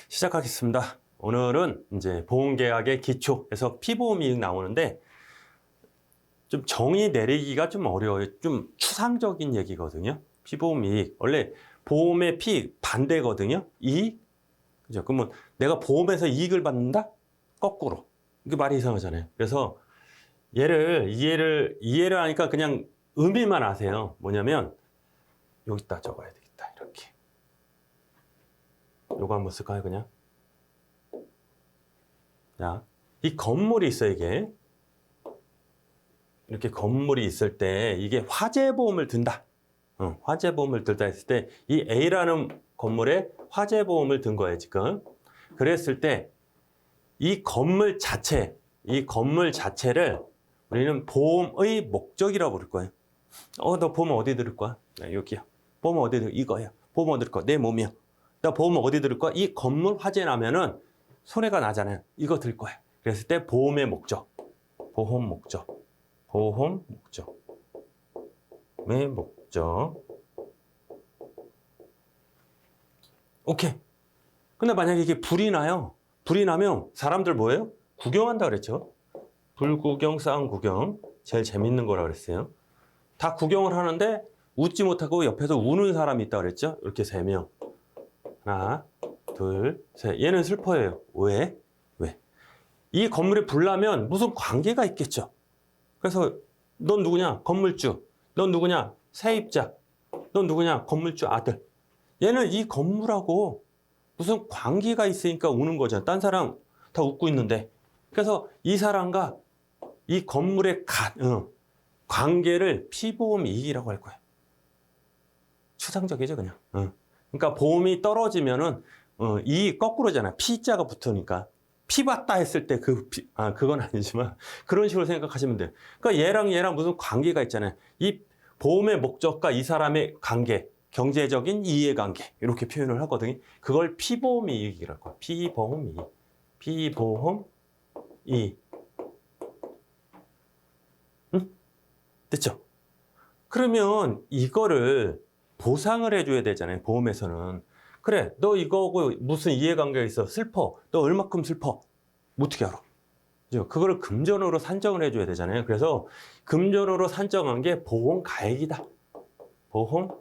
시작하겠습니다. 오늘은 이제 보험계약의 기초에서 피보험이익 나오는데 좀 정의 내리기가 좀 어려워요. 좀 추상적인 얘기거든요. 피보험이익. 원래 보험의 피 반대거든요. 이익. 그죠? 그러면 내가 보험에서 이익을 받는다? 거꾸로. 이게 말이 이상하잖아요. 그래서 이해를 하니까 그냥 의미만 아세요. 뭐냐면 여기다 적어야 되겠다. 이렇게. 요거 한번 쓸까요, 그냥? 자, 이 건물이 있어, 이게. 이렇게 건물이 있을 때, 이게 화재보험을 든다. 화재보험을 들다 했을 때, 이 A라는 건물에 화재보험을 든 거예요, 지금. 그랬을 때, 이 건물 자체를 우리는 보험의 목적이라고 부를 거예요. 너 보험 어디 들을 거야? 네, 여기요. 보험 어디 들을 거야? 이거예요. 보험 어디 들을 거야? 내 몸이요. 나 보험 어디 들을 거야? 이 건물 화재 나면은 손해가 나잖아요. 이거 들 거야. 그랬을 때 보험의 목적. 보험 목적. 의 목적. 오케이. 근데 만약에 이게 불이 나요. 불이 나면 사람들 뭐예요? 구경한다 그랬죠. 불구경, 쌍구경. 제일 재밌는 거라 그랬어요. 다 구경을 하는데 웃지 못하고 옆에서 우는 사람이 있다 그랬죠. 이렇게 3명. 하나, 둘, 셋. 얘는 슬퍼해요. 왜? 이 건물에 불 나면 무슨 관계가 있겠죠. 그래서 넌 누구냐? 건물주. 넌 누구냐? 세입자. 넌 누구냐? 건물주 아들. 얘는 이 건물하고 무슨 관계가 있으니까 우는 거잖아. 딴 사람 다 웃고 있는데. 그래서 이 사람과 이 건물의 관계를 피보험 이익이라고 할 거야. 추상적이죠, 그냥. 그러니까 보험이 떨어지면은 이 거꾸로잖아. 피자가 붙으니까. 피 받다 했을 때 그건 아니지만 그런 식으로 생각하시면 돼요. 그러니까 얘랑 무슨 관계가 있잖아요. 이 보험의 목적과 이 사람의 관계, 경제적인 이해관계 이렇게 표현을 하거든요. 그걸 피보험 이익이라고 해요. 피보험 이익. 응? 됐죠? 그러면 이거를 보상을 해줘야 되잖아요. 보험에서는. 그래, 너 이거하고 무슨 이해관계가 있어? 슬퍼. 너 얼마큼 슬퍼? 어떻게 알아? 그거를 금전으로 산정을 해줘야 되잖아요. 그래서 금전으로 산정한 게 보험가액이다. 보험가액.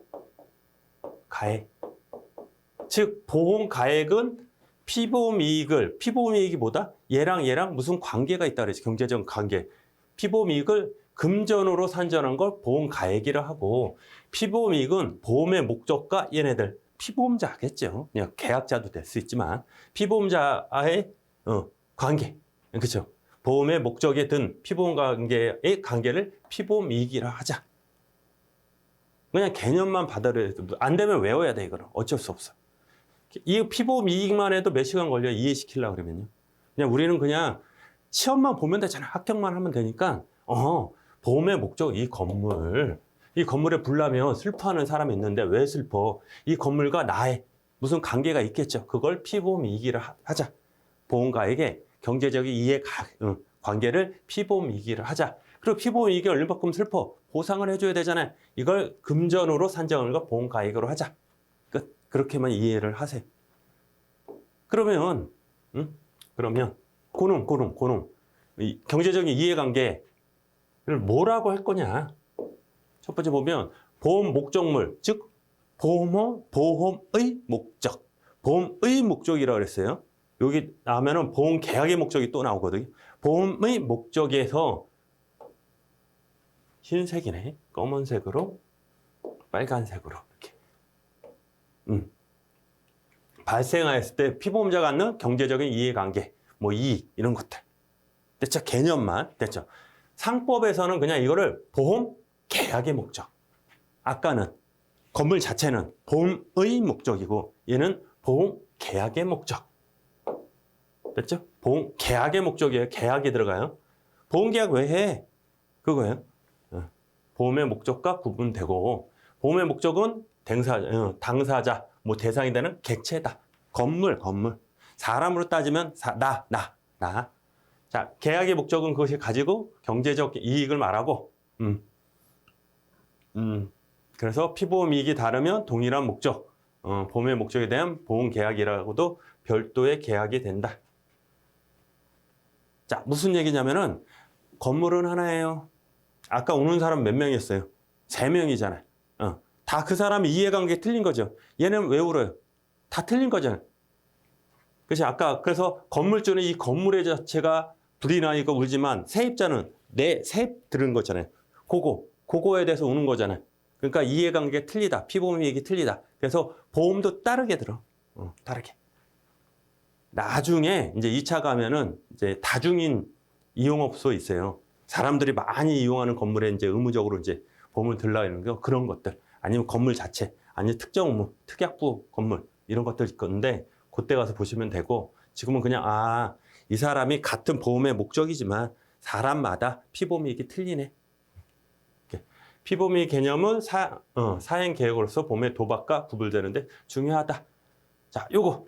즉 보험가액은 피보험이익이 뭐다? 얘랑 무슨 관계가 있다 그랬지. 경제적 관계. 피보험이익을 금전으로 산정한 걸 보험가액이라 하고, 피보험이익은 보험의 목적과 얘네들 피보험자겠죠. 그냥 계약자도 될 수 있지만 피보험자와의 관계, 그렇죠? 보험의 목적에 든 피보험 관계의 관계를 피보험이익이라 하자. 그냥 개념만 받아들여야 돼. 안 되면 외워야 돼. 이거는 어쩔 수 없어. 이 피보험이익만 해도 몇 시간 걸려 이해시키려고 그러면요. 그냥 우리는 그냥 시험만 보면 되잖아. 합격만 하면 되니까 보험의 목적, 이 건물에 불 나면 슬퍼하는 사람이 있는데 왜 슬퍼? 이 건물과 나의 무슨 관계가 있겠죠. 그걸 피보험 이익이라 하자. 보험가에게 경제적인 관계를 피보험 이익이라 하자. 그리고 피보험 이익이 얼마만큼 슬퍼? 보상을 해줘야 되잖아요. 이걸 금전으로 산정하는 거 보험가액으로 하자. 끝. 그렇게만 이해를 하세요. 그러면 고놈. 이 경제적인 이해관계를 뭐라고 할 거냐? 첫 번째 보면 보험 목적물, 즉 보험의 목적. 보험의 목적이라고 그랬어요. 여기 나오면은 보험 계약의 목적이 또 나오거든요. 보험의 목적에서 흰색이네. 검은색으로 빨간색으로 이렇게. 발생하였을 때 피보험자가 갖는 경제적인 이해관계, 뭐 이익 이런 것들. 됐죠? 개념만 됐죠? 상법에서는 그냥 이거를 보험 계약의 목적. 아까는 건물 자체는 보험의 목적이고 얘는 보험 계약의 목적. 됐죠? 보험 계약의 목적이에요. 계약이 들어가요. 보험 계약 왜 해? 그거예요. 보험의 목적과 구분되고 보험의 목적은 당사자, 뭐 대상이 되는 객체다. 건물. 사람으로 따지면 나. 자, 계약의 목적은 그것이 가지고 경제적 이익을 말하고, 그래서 피보험 이익이 다르면 동일한 목적, 보험의 목적에 대한 보험 계약이라고도 별도의 계약이 된다. 자, 무슨 얘기냐면은 건물은 하나예요. 아까 오는 사람 몇 명이었어요? 3명이잖아요. 다 그 사람이 이해관계 틀린 거죠. 얘는 왜 울어요? 다 틀린 거잖아요. 그래서 아까 그래서 건물주는 이 건물의 자체가 불이 나니까 울지만 세입자는 내 세입 들은 거잖아요. 그거에 대해서 우는 거잖아요. 그러니까 이해관계가 틀리다. 피보험이익이 틀리다. 그래서 보험도 따르게 들어. 따르게. 나중에 이제 2차 가면은 이제 다중인 이용업소 있어요. 사람들이 많이 이용하는 건물에 이제 의무적으로 이제 보험을 들라는 거 그런 것들. 아니면 건물 자체, 아니면 특정 의무, 특약부 건물 이런 것들 있건데 그때 가서 보시면 되고 지금은 그냥 이 사람이 같은 보험의 목적이지만 사람마다 피보험이익이 틀리네. 피보험이익 개념은 사행 계획으로서 보험의 도박과 구분되는데 중요하다. 자, 요거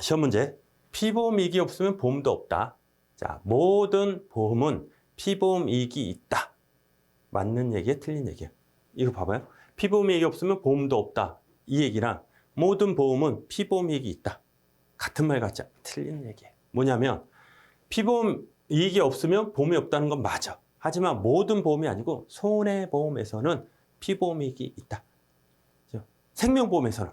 시험 문제. 피보험이익이 없으면 보험도 없다. 자, 모든 보험은 피보험이익이 있다. 맞는 얘기에 틀린 얘기야. 이거 봐봐요. 피보험이익이 없으면 보험도 없다. 이 얘기랑 모든 보험은 피보험이익이 있다. 같은 말 같지 않아? 틀린 얘기예요. 뭐냐면 피보험이익이 없으면 보험이 없다는 건 맞아. 하지만 모든 보험이 아니고 손해보험에서는 피보험이익이 있다. 생명보험에서는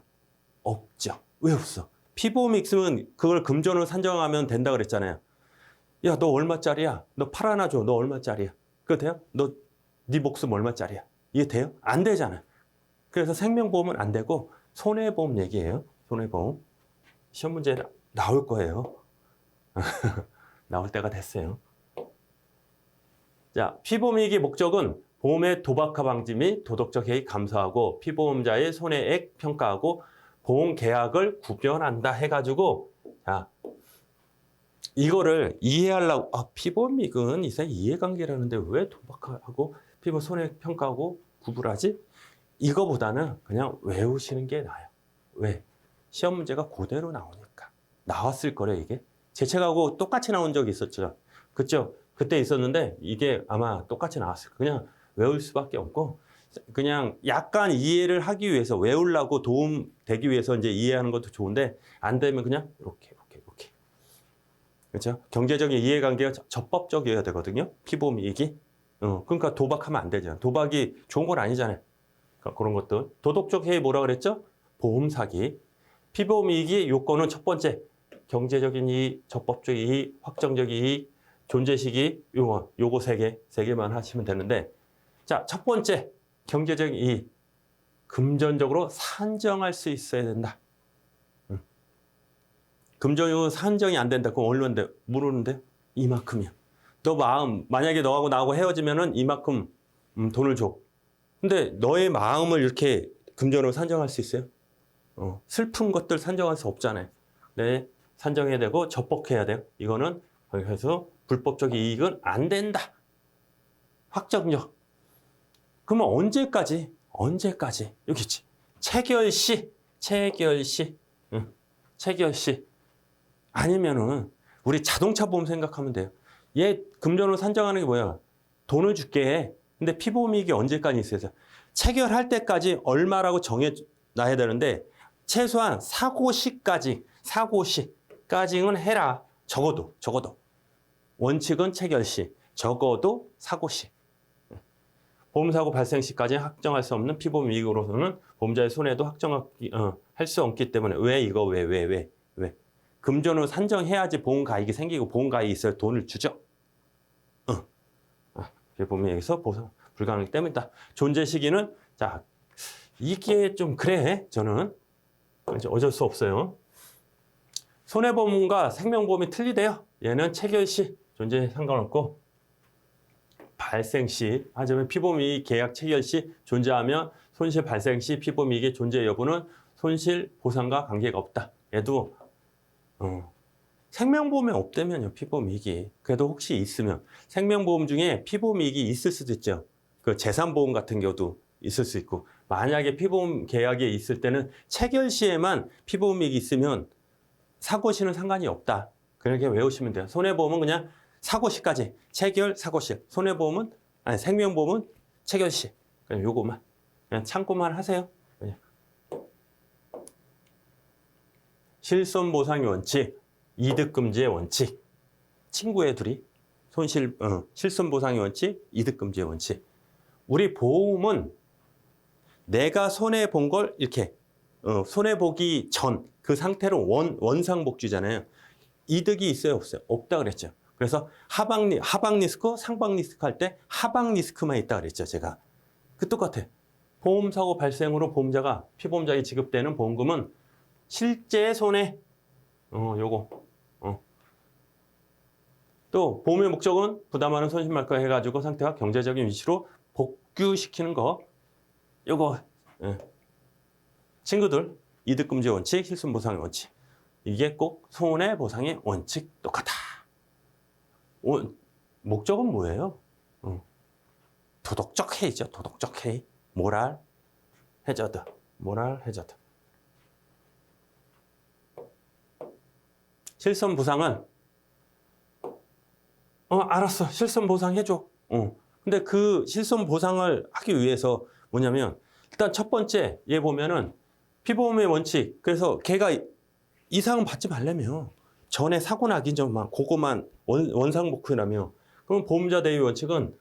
없죠. 왜 없어? 피보험이 있으면 그걸 금전으로 산정하면 된다 그랬잖아요. 야, 너 얼마짜리야? 너 팔 하나 줘. 너 얼마짜리야? 그거 돼요? 네 목숨 얼마짜리야? 이게 돼요? 안 되잖아요. 그래서 생명보험은 안 되고 손해보험 얘기예요. 손해보험. 시험 문제 나올 거예요. 나올 때가 됐어요. 자, 피보험이익의 목적은 보험의 도박화 방지 및 도덕적 해이 감소하고 피보험자의 손해액 평가하고 보험 계약을 구별한다 해가지고 자, 이거를 이해하려고 피보험이익은 이상 이해관계라는데 왜 도박하고 피보험 손해액 평가하고 구분하지? 이거보다는 그냥 외우시는 게 나아요. 왜? 시험 문제가 그대로 나오니까. 나왔을 거래 이게. 제 책하고 똑같이 나온 적이 있었죠. 그쵸? 그때 있었는데 이게 아마 똑같이 나왔을 거예요. 그냥 외울 수밖에 없고 그냥 약간 이해를 하기 위해서 외우려고 도움 되기 위해서 이제 이해하는 것도 좋은데 안 되면 그냥 이렇게. 그렇죠? 경제적인 이해관계가 적법적이어야 되거든요. 피보험 이익이. 그러니까 도박하면 안 되잖아요. 도박이 좋은 건 아니잖아요. 그러니까 그런 것들. 도덕적 해이 뭐라 그랬죠? 보험 사기. 피보험 이익의 요건은 첫 번째 경제적인 이익, 적법적 이익, 확정적 이익, 존재 시기 요거 세 개만 하시면 되는데 자, 첫 번째 경제적인 이익. 금전적으로 산정할 수 있어야 된다. 금전적으로 산정이 안 된다. 그럼 얼마인데? 모르는데? 이만큼이야. 너 마음, 만약에 너하고 나하고 헤어지면은 이만큼 돈을 줘. 근데 너의 마음을 이렇게 금전으로 산정할 수 있어요? 슬픈 것들 산정할 수 없잖아요. 네, 산정해야 되고 적법해야 돼요. 이거는 그래서 불법적 이익은 안 된다. 확정적. 그러면 언제까지? 여기 있지. 체결시. 체결시. 아니면은 우리 자동차 보험 생각하면 돼요. 얘 금전으로 산정하는 게 뭐야? 돈을 줄게. 근데 피보험이익이 언제까지 있어요? 체결할 때까지 얼마라고 정해놔야 되는데 최소한 사고시까지는 해라. 적어도. 원칙은 체결시. 적어도 사고시. 보험사고 발생 시까지 확정할 수 없는 피보험이익으로서는 보험자의 손해도 할 수 없기 때문에 왜? 금전으로 산정해야지 보험가액이 생기고 보험가액이 있어야 돈을 주죠. 피보험이익에서 보상 불가능하기 때문이다. 존재 시기는 자 이게 좀 그래. 저는 어쩔 수 없어요. 손해보험과 생명보험이 틀리대요. 얘는 체결시 존재 상관없고 발생 시 하지만 피보험이익 계약 체결 시 존재하며 손실 발생 시 피보험이익의 존재 여부는 손실 보상과 관계가 없다. 얘도 생명보험에 없다면요, 피보험이익이. 그래도 혹시 있으면 생명보험 중에 피보험이익이 있을 수도 있죠. 그 재산보험 같은 경우도 있을 수 있고 만약에 피보험 계약이 있을 때는 체결 시에만 피보험이익이 있으면 사고 시는 상관이 없다. 그렇게 외우시면 돼요. 손해보험은 그냥 사고 시까지 체결 사고 시. 손해보험은 생명보험은 체결 시. 그냥 요거만 그냥 참고만 하세요. 그냥. 실손보상의 원칙, 이득금지의 원칙. 친구의 둘이 실손보상의 원칙, 이득금지의 원칙. 우리 보험은 내가 손해본 걸 이렇게 손해보기 전 그 상태로 원상복귀잖아요. 이득이 있어요, 없어요? 없다 그랬죠. 그래서 하방 리스크, 상방 리스크 할 때 하방 리스크만 있다 그랬죠, 제가. 그 똑같아. 보험사고 발생으로 보험자가 피보험자에게 지급되는 보험금은 실제 손해, 요거. 또 보험의 목적은 부담하는 손실만큼 해가지고 상태가 경제적인 위치로 복귀시키는 거. 요거. 친구들, 이득금지 원칙, 실손보상의 원칙. 이게 꼭 손해보상의 원칙 똑같아. 목적은 뭐예요? 도덕적 해이죠. 도덕적 해이. 모랄 해저드. 모랄 해저드. 실손보상은 알았어. 실손보상 해줘. 근데 그 실손보상을 하기 위해서 뭐냐면 일단 첫 번째 얘 보면은 피보험의 원칙. 그래서 걔가 이상은 받지 말라며. 전에 사고 나긴 전만 그거만 원상복귀라며. 그럼 보험자 대위 원칙은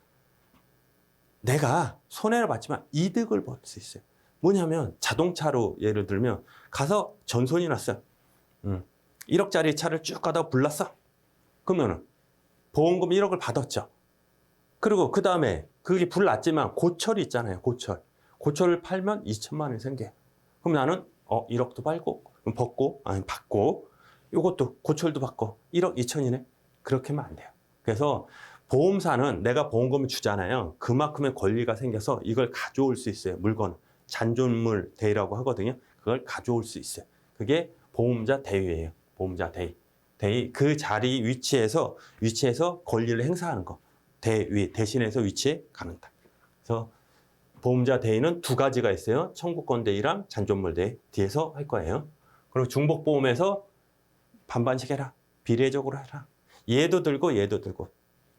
내가 손해를 받지만 이득을 볼 수 있어요. 뭐냐면 자동차로 예를 들면 가서 전손이 났어요. 1억짜리 차를 쭉 가다가 불났어. 그러면은 보험금 1억을 받았죠. 그리고 그 다음에 그게 불났지만 고철이 있잖아요. 고철을 팔면 2천만 원이 생겨요. 그럼 나는 1억도 받고 이것도 고철도 받고 1억 2천이네. 그렇게 하면 안 돼요. 그래서 보험사는 내가 보험금을 주잖아요. 그만큼의 권리가 생겨서 이걸 가져올 수 있어요. 물건, 잔존물 대위라고 하거든요. 그걸 가져올 수 있어요. 그게 보험자 대위예요. 보험자 대위. 그 자리 위치에서 권리를 행사하는 거. 대위, 대신해서 위치에 가는다. 그래서 보험자 대위는 두 가지가 있어요. 청구권 대위랑 잔존물 대위. 뒤에서 할 거예요. 그리고 중복보험에서 반반씩 해라. 비례적으로 해라. 얘도 들고 얘도 들고.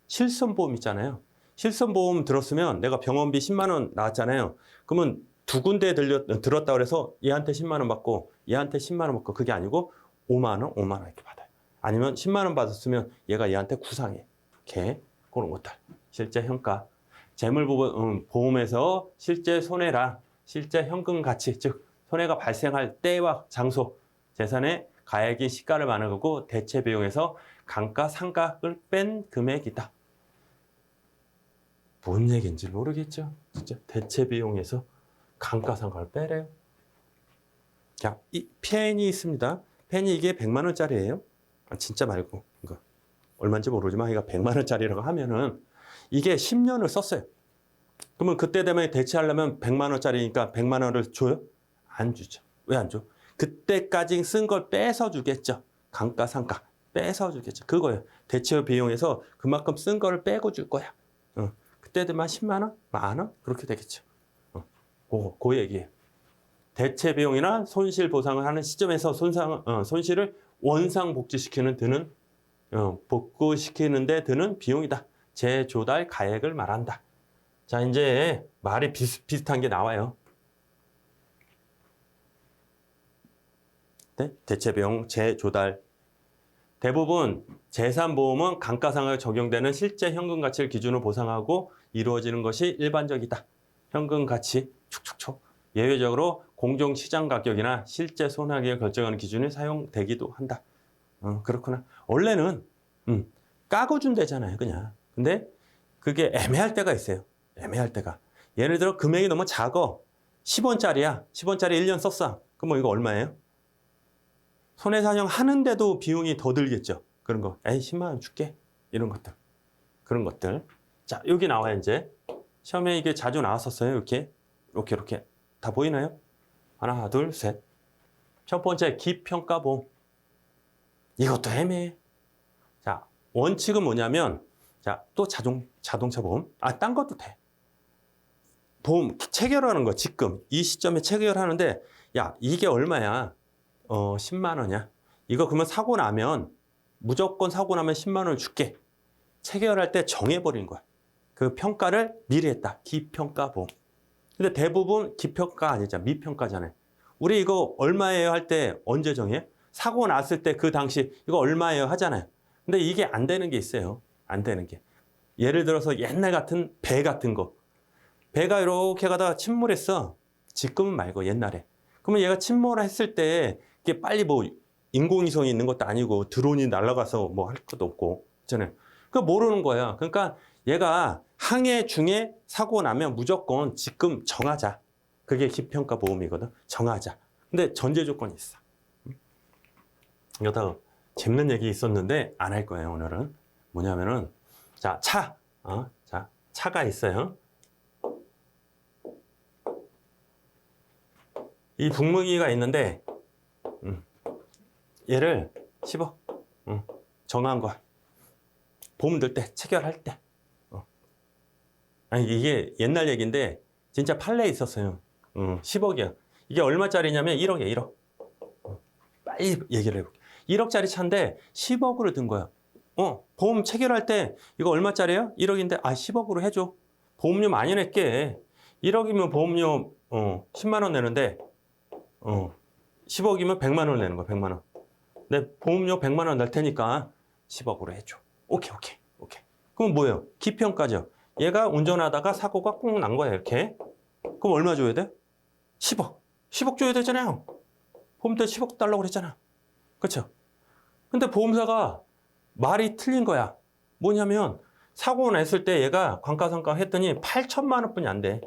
실손보험 있잖아요. 실손보험 들었으면 내가 병원비 10만 원 나왔잖아요. 그러면 두 군데 들었다 그래서 얘한테 10만 원 받고 얘한테 10만 원 받고 그게 아니고 5만 원 이렇게 받아요. 아니면 10만 원 받았으면 얘가 얘한테 구상해. 이렇게 그런 것들. 실제 현가. 재물보험에서 실제 손해랑 실제 현금 가치, 즉 손해가 발생할 때와 장소, 재산의 가액이 시가를 많은 거고 대체 비용에서 감가, 상각을 뺀 금액이다. 뭔 얘기인지 모르겠죠. 진짜 대체 비용에서 감가, 상각을 빼래요. 자, 이 펜이 있습니다. 펜이 이게 100만 원짜리예요. 진짜 말고 이거 얼마인지 모르지만 이거 100만 원짜리라고 하면은 이게 10년을 썼어요. 그러면 그때 되면 대체하려면 100만 원짜리니까 100만 원을 줘요? 안 주죠. 왜 안 줘? 그때까지 쓴 걸 빼서 주겠죠. 감가, 상가 빼서 주겠죠. 그거예요. 대체 비용에서 그만큼 쓴 거를 빼고 줄 거야. 그때 되면 10만 원? 만 원? 그렇게 되겠죠. 그 얘기예요. 대체 비용이나 손실 보상을 하는 시점에서 손실을 원상 복구시키는 데 드는 비용이다. 재조달 가액을 말한다. 자, 이제 말이 비슷한 게 나와요. 네? 대체 비용, 재조달. 대부분 재산보험은 감가상각에 적용되는 실제 현금 가치를 기준으로 보상하고 이루어지는 것이 일반적이다. 현금 가치 축축축. 예외적으로 공정시장 가격이나 실제 손해액을 결정하는 기준이 사용되기도 한다. 그렇구나. 원래는 까고 준대잖아요, 그냥. 근데 그게 애매할 때가 있어요. 애매할 때가. 예를 들어 금액이 너무 작아. 10원짜리야. 10원짜리 1년 썼어. 그럼 이거 얼마예요? 손해사정 하는데도 비용이 더 들겠죠. 그런 거. 에이, 10만 원 줄게. 이런 것들. 그런 것들. 자, 여기 나와요, 이제. 시험에 이게 자주 나왔었어요. 이렇게. 다 보이나요? 하나, 둘, 셋. 첫 번째, 기평가보험. 이것도 애매해. 자, 원칙은 뭐냐면, 자, 또 자동차 보험. 딴 것도 돼. 보험 체결하는 거, 지금. 이 시점에 체결하는데, 야, 이게 얼마야? 10만 원이야. 이거 그러면 사고 나면, 무조건 사고 나면 10만 원을 줄게. 체결할 때 정해버린 거야. 그 평가를 미리 했다. 기평가보험. 근데 대부분 기평가 아니잖아. 미평가잖아요. 우리 이거 얼마예요 할 때 언제 정해? 사고 났을 때 그 당시 이거 얼마예요 하잖아요. 근데 이게 안 되는 게 있어요. 안 되는 게. 예를 들어서 옛날 같은 배 같은 거. 배가 이렇게 가다가 침몰했어. 지금은 말고 옛날에. 그러면 얘가 침몰했을 때 이게 빨리 뭐 인공위성이 있는 것도 아니고 드론이 날아가서 뭐 할 것도 없고 있잖아요. 그거 모르는 거야. 그러니까 얘가 항해 중에 사고 나면 무조건 지금 정하자. 그게 기평가 보험이거든. 정하자. 근데 전제 조건이 있어. 이거다 재밌는 얘기 있었는데 안 할 거예요 오늘은. 뭐냐면은 자 자 차가 있어요. 이 분무기가 있는데 얘를 10억 정한 거야. 보험 들 때 체결할 때. 아니 이게 옛날 얘기인데 진짜 판례에 있었어요. 10억이야. 이게 얼마짜리냐면 1억이야 1억. 빨리 얘기를 해볼게. 1억짜리 차인데 10억으로 든 거야. 보험 체결할 때 이거 얼마짜리예요? 1억인데 10억으로 해줘. 보험료 많이 낼게. 1억이면 보험료 10만 원 내는데 10억이면 100만 원 내는 거야. 100만 원. 내 보험료 100만 원 낼 테니까 10억으로 해줘. 오케이. 그럼 뭐예요? 기평가죠. 얘가 운전하다가 사고가 꼭 난 거야 이렇게. 그럼 얼마 줘야 돼? 10억. 10억 줘야 되잖아요. 보험 때 10억 달라고 그랬잖아. 그렇죠? 근데 보험사가 말이 틀린 거야. 뭐냐면 사고 냈을 때 얘가 관가상가 했더니 8천만 원뿐이 안 돼.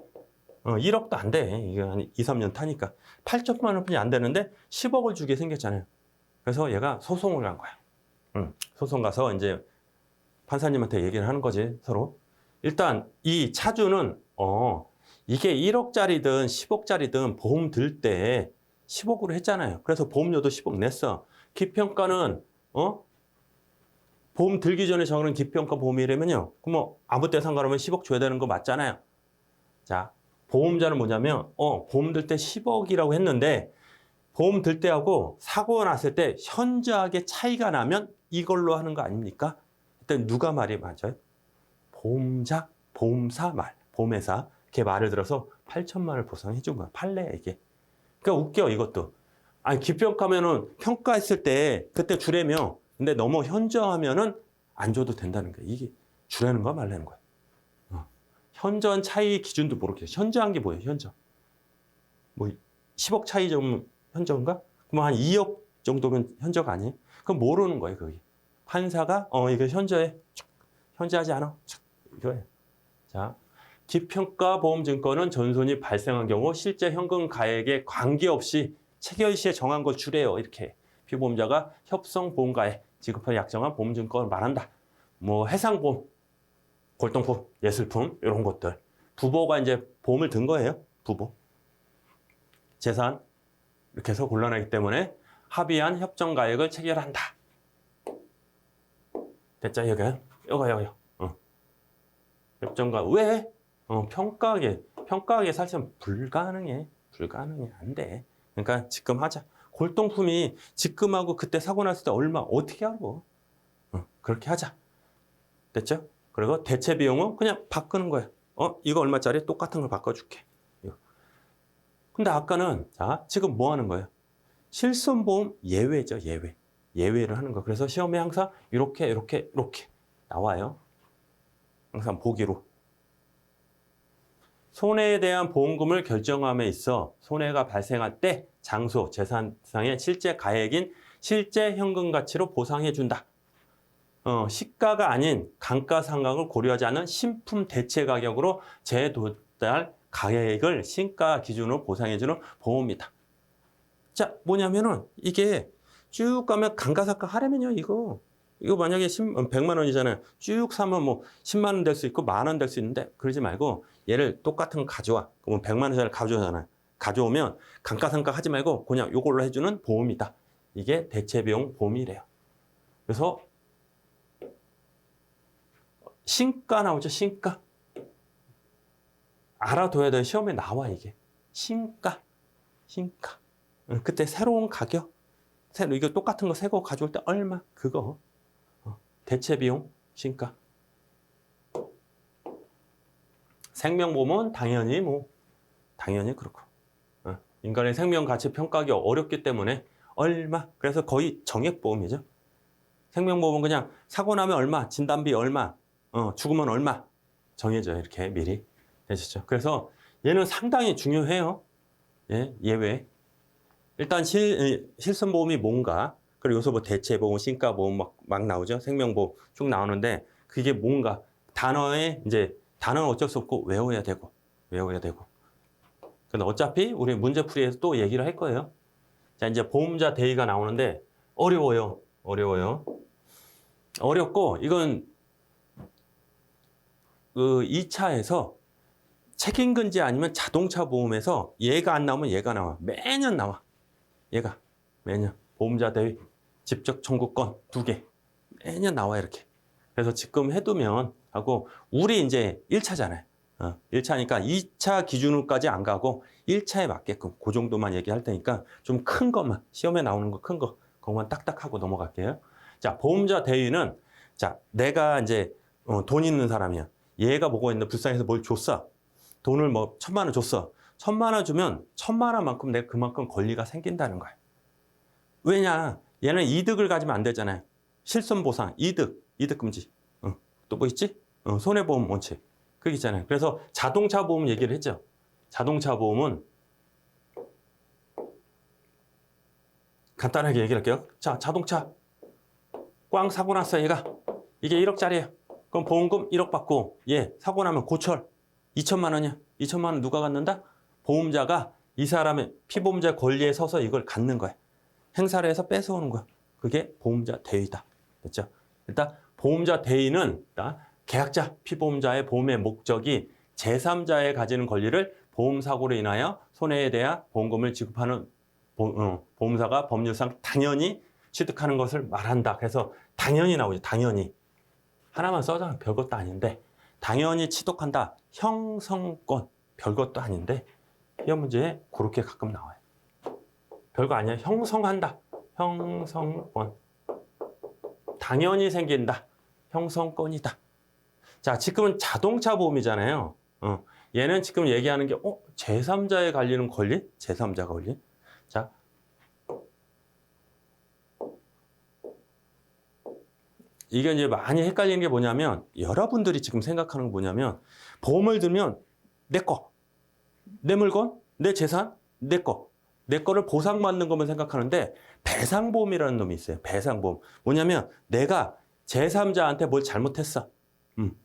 1억도 안 돼. 이게 한 2, 3년 타니까. 8천만 원뿐이 안 되는데 10억을 주게 생겼잖아요. 그래서 얘가 소송을 간 거야. 소송 가서 이제 판사님한테 얘기를 하는 거지, 서로. 일단 이 차주는 이게 1억짜리든 10억짜리든 보험 들 때 10억으로 했잖아요. 그래서 보험료도 10억 냈어. 기평가는 보험 들기 전에 정하는 기평가 보험이라면요. 그럼 뭐 아무 때 상관없으면 10억 줘야 되는 거 맞잖아요. 자, 보험자는 뭐냐면 보험 들 때 10억이라고 했는데 보험 들 때하고 사고가 났을 때 현저하게 차이가 나면 이걸로 하는 거 아닙니까? 일단 누가 말이 맞아요? 보험자, 보험사 말, 보험회사 걔 말을 들어서 8천만 원을 보상해 준 거야. 판례야 이게. 그러니까 웃겨 이것도. 아니 기평가면은 평가했을 때 그때 주래며 근데 너무 현저하면은 안 줘도 된다는 거야. 이게 주라는 거야 말라는 거야. 현저한 차이 기준도 모르겠어. 현저한 게 뭐예요? 현저. 뭐 10억 차이 좀 현저인가? 그럼 한 2억 정도면 현저가 아니에요? 그럼 모르는 거예요, 그게. 판사가 이거 현저해. 현저하지 않아. 이거예요. 자, 기평가 보험증권은 전손이 발생한 경우 실제 현금 가액에 관계없이 체결 시에 정한 걸 주래요. 이렇게 피보험자가 협성보험가액 지급할 약정한 보험증권을 말한다. 뭐 해상보험, 골동품, 예술품 이런 것들. 부보가 이제 보험을 든 거예요. 부보. 재산 이렇게 해서 곤란하기 때문에 합의한 협정가액을 체결한다. 됐죠? 여기요. 협정가 왜? 평가하게 사실은 불가능해. 안 돼. 그러니까 지금하자. 골동품이 지금하고 그때 사고 났을 때 얼마 어떻게 알아? 그렇게 하자. 됐죠? 그리고 대체 비용은 그냥 바꾸는 거야. 이거 얼마짜리 똑같은 걸 바꿔줄게. 이거. 근데 아까는 자 지금 뭐 하는 거예요? 실손보험 예외죠. 예외를 하는 거. 그래서 시험에 항상 이렇게 나와요. 항상 보기로. 손해에 대한 보험금을 결정함에 있어 손해가 발생할 때 장소, 재산상의 실제 가액인 실제 현금 가치로 보상해준다. 시가가 아닌 감가상각을 고려하지 않은 신품 대체 가격으로 재도달 가액을 신가 기준으로 보상해주는 보험이다. 자, 뭐냐면은 이게 쭉 가면 감가상각 하려면요, 이거 만약에 100만 원이잖아요. 쭉 사면 뭐 10만 원 될 수 있고 10,000원 될 수 있는데 그러지 말고 얘를 똑같은 거 가져와. 그러면 100만 원짜리 가져오잖아요. 가져오면 감가상각 하지 말고 그냥 이걸로 해주는 보험이다. 이게 대체비용 보험이래요. 그래서 신가 나오죠, 신가. 알아둬야 돼요. 시험에 나와 이게. 신가. 그때 새로운 가격. 이거 똑같은 거 새 거 가져올 때 얼마? 그거. 대체비용, 신가. 생명보험은 당연히 그렇고. 인간의 생명 가치 평가하기 어렵기 때문에 얼마. 그래서 거의 정액보험이죠. 생명보험은 그냥 사고 나면 얼마, 진단비 얼마, 죽으면 얼마 정해져요. 이렇게 미리 되시죠. 그래서 얘는 상당히 중요해요. 예, 예외. 일단 실손보험이 뭔가, 그리고 여기서 뭐 대체보험, 신가보험 막 나오죠. 생명보험 쭉 나오는데 그게 뭔가 단어에 이제 단어는 어쩔 수 없고 외워야 되고. 근데 어차피 우리 문제풀이에서 또 얘기를 할 거예요. 자, 이제 보험자 대의가 나오는데 어려워요. 어렵고 이건 그 2차에서 책임근지 아니면 자동차 보험에서 얘가 안 나오면 얘가 나와. 매년 나와. 얘가 매년 보험자 대의 직접 청구권 2개 매년 나와 이렇게. 그래서 지금 해두면 하고 우리 이제 1차잖아요. 1차니까 2차 기준으로까지 안 가고 1차에 맞게끔 그 정도만 얘기할 테니까 좀 큰 것만 시험에 나오는 거 큰 거 그것만 딱딱 하고 넘어갈게요. 자, 보험자 대위는 자, 내가 이제 돈 있는 사람이야. 얘가 뭐가 있는데 불쌍해서 뭘 줬어. 돈을 뭐 1,000만 원 줬어. 1,000만 원 주면 1,000만 원만큼 내가 그만큼 권리가 생긴다는 거야. 왜냐? 얘는 이득을 가지면 안 되잖아요. 실손보상, 이득 금지. 또 뭐 있지? 손해보험 원칙. 그게 있잖아요. 그래서 자동차 보험 얘기를 했죠. 자동차 보험은 간단하게 얘기를 할게요. 자, 자동차 꽝 사고 났어 얘가. 이게 1억짜리예요. 그럼 보험금 1억 받고 얘 사고 나면 고철 2천만 원이야. 2천만 원 누가 갖는다? 보험자가 이 사람의 피보험자 권리에 서서 이걸 갖는 거야. 행사를 해서 뺏어오는 거야. 그게 보험자 대위다. 됐죠? 일단 보험자 대위는 계약자, 피보험자의 보험의 목적이 제3자에 가지는 권리를 보험사고로 인하여 손해에 대한 보험금을 지급하는 보험사가 법률상 당연히 취득하는 것을 말한다. 그래서 당연히 나오죠. 당연히. 하나만 써잖아. 별것도 아닌데. 당연히 취득한다. 형성권. 별것도 아닌데 시험 문제에 그렇게 가끔 나와요. 별거 아니야. 형성한다. 형성권. 당연히 생긴다. 형성권이다. 자, 지금은 자동차 보험이잖아요. 얘는 지금 얘기하는 게 제3자에 갈리는 권리? 제3자 권리? 자, 이게 이제 많이 헷갈리는 게 뭐냐면 여러분들이 지금 생각하는 게 뭐냐면 보험을 들면 내 거, 내 물건, 내 재산, 내 거. 내 거를 보상받는 것만 생각하는데 배상보험이라는 놈이 있어요. 배상보험. 뭐냐면 내가 제3자한테 뭘 잘못했어.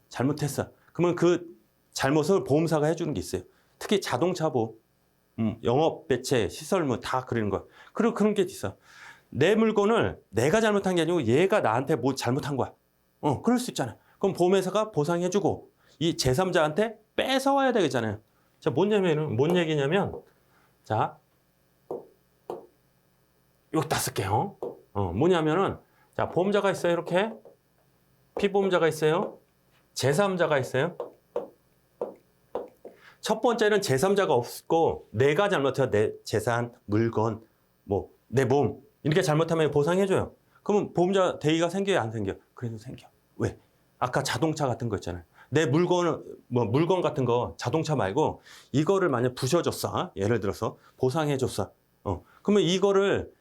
잘못했어. 그러면 그 잘못을 보험사가 해주는 게 있어요. 특히 자동차 보험, 영업 배치, 시설물 다 그리는 거야. 그리고 그런 게 있어. 내 물건을 내가 잘못한 게 아니고 얘가 나한테 뭐 잘못한 거야. 그럴 수 있잖아. 그럼 보험회사가 보상해주고 이 제3자한테 뺏어와야 되겠잖아요. 자, 뭔 얘기냐면, 자, 이거 다 쓸게요. 뭐냐면은, 자, 보험자가 있어요. 이렇게. 피보험자가 있어요. 제3자가 있어요. 첫 번째는 제3자가 없고 내가 잘못해서 내 재산, 물건, 뭐 내 몸 이렇게 잘못하면 보상해줘요. 그러면 보험자 대위가 생겨요, 안 생겨? 그래도 생겨. 왜? 아까 자동차 같은 거 있잖아요. 내 물건 같은 거 자동차 말고 이거를 만약 부셔줬어. 예를 들어서 보상해줬어. 그러면 이거를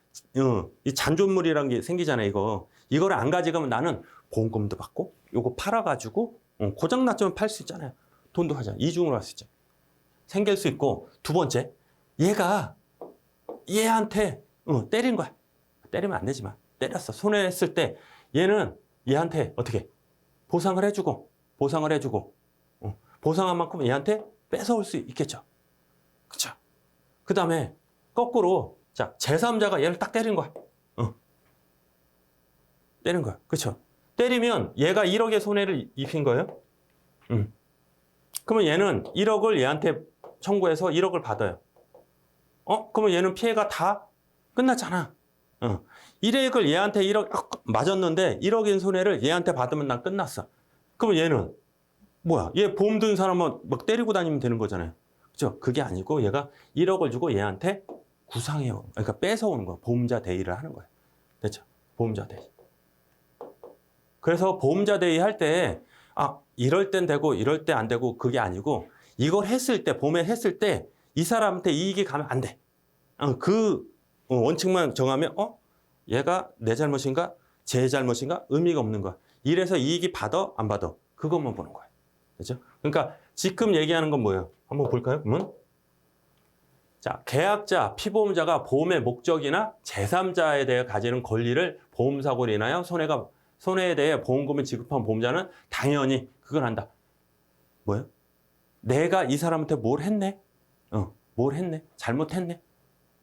이 잔존물이라는 게 생기잖아요. 이거를 안 가져가면 나는 보험금도 받고 요거 팔아가지고 고장 났지만 팔 수 있잖아요. 돈도 하잖아. 이중으로 할 수 있죠. 생길 수 있고 두 번째 얘가 얘한테 때린 거야. 때리면 안 되지만 때렸어. 손해했을 때 얘는 얘한테 어떻게 보상을 해주고 보상한 만큼 얘한테 뺏어올 수 있겠죠. 그쵸? 그 다음에 거꾸로 자 제3자가 얘를 딱 때린 거야. 때린 거야. 그쵸? 때리면 얘가 1억의 손해를 입힌 거예요. 그러면 얘는 1억을 얘한테 청구해서 1억을 받아요. 그러면 얘는 피해가 다 끝났잖아. 1억을 얘한테 1억 맞았는데 1억인 손해를 얘한테 받으면 난 끝났어. 그러면 얘는 뭐야? 얘 보험 든 사람은 막 때리고 다니면 되는 거잖아요. 그죠? 그게 아니고 얘가 1억을 주고 얘한테 구상해요. 그러니까 뺏어오는 거야. 보험자 대위를 하는 거야. 됐죠? 보험자 대위. 그래서 보험자 대위 할 때 이럴 땐 되고 이럴 때 안 되고 그게 아니고 이걸 했을 때 보험에 했을 때 이 사람한테 이익이 가면 안 돼. 원칙만 정하면 얘가 내 잘못인가? 제 잘못인가? 의미가 없는 거야. 이래서 이익이 받아? 안 받아? 그것만 보는 거야. 그죠? 그러니까 지금 얘기하는 건 뭐예요? 한번 볼까요? 그러면 자, 계약자, 피보험자가 보험의 목적이나 제3자에 대해 가지는 권리를 보험사고로 인하여 손해에 대해 보험금을 지급한 보험자는 당연히 그걸 한다. 뭐예요? 내가 이 사람한테 뭘 했네? 뭘 했네? 잘못했네?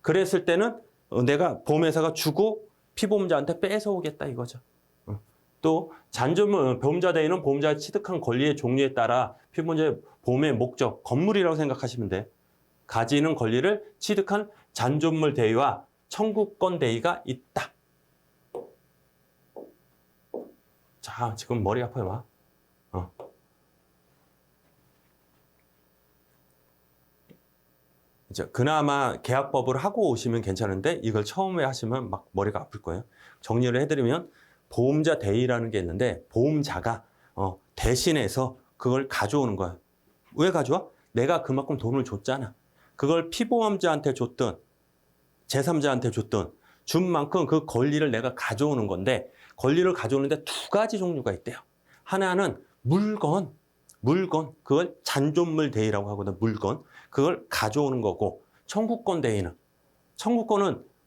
그랬을 때는 내가 보험회사가 주고 피보험자한테 뺏어오겠다 이거죠. 또 보험자 대위는 보험자가 취득한 권리의 종류에 따라 피보험자의 보험의 목적, 건물이라고 생각하시면 돼. 가지는 권리를 취득한 잔존물 대위와 청구권 대위가 있다. 자, 지금 머리 아파요, 막. 이제 그나마 계약법을 하고 오시면 괜찮은데 이걸 처음에 하시면 막 머리가 아플 거예요. 정리를 해드리면 보험자 대위라는 게 있는데 보험자가 대신해서 그걸 가져오는 거야. 왜 가져와? 내가 그만큼 돈을 줬잖아. 그걸 피보험자한테 줬든 제3자한테 줬든 준 만큼 그 권리를 내가 가져오는 건데 권리를 가져오는데 두 가지 종류가 있대요. 하나는 물건 그걸 잔존물 대위라고 하거든. 물건 그걸 가져오는 거고 청구권 대위는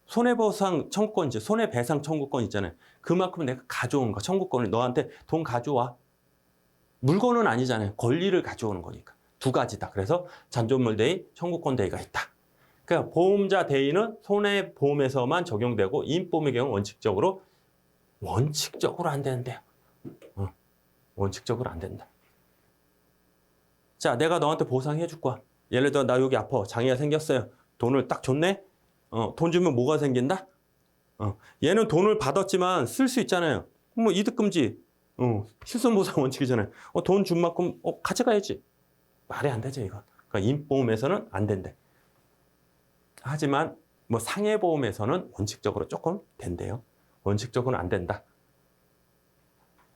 손해보상 청구권이지. 손해배상 청구권 있잖아요. 그만큼 내가 가져오는 거. 청구권을 너한테 돈 가져와. 물건은 아니잖아요. 권리를 가져오는 거니까. 두 가지다. 그래서 잔존물 대위, 청구권 대위가 있다. 그러니까 보험자 대위는 손해보험에서만 적용되고 임보험의 경우 원칙적으로 안 되는데요. 원칙적으로 안 된다. 자, 내가 너한테 보상해 줄 거야. 예를 들어 나 여기 아파. 장애가 생겼어요. 돈을 딱 줬네. 돈 주면 뭐가 생긴다? 얘는 돈을 받았지만 쓸 수 있잖아요. 뭐 이득금지, 실손보상 원칙이잖아요. 돈 준 만큼 가져가야지. 말이 안 되죠, 이건. 그러니까 임보험에서는 안 된대. 하지만 뭐 상해보험에서는 원칙적으로 조금 된대요. 원칙적으로는 안 된다.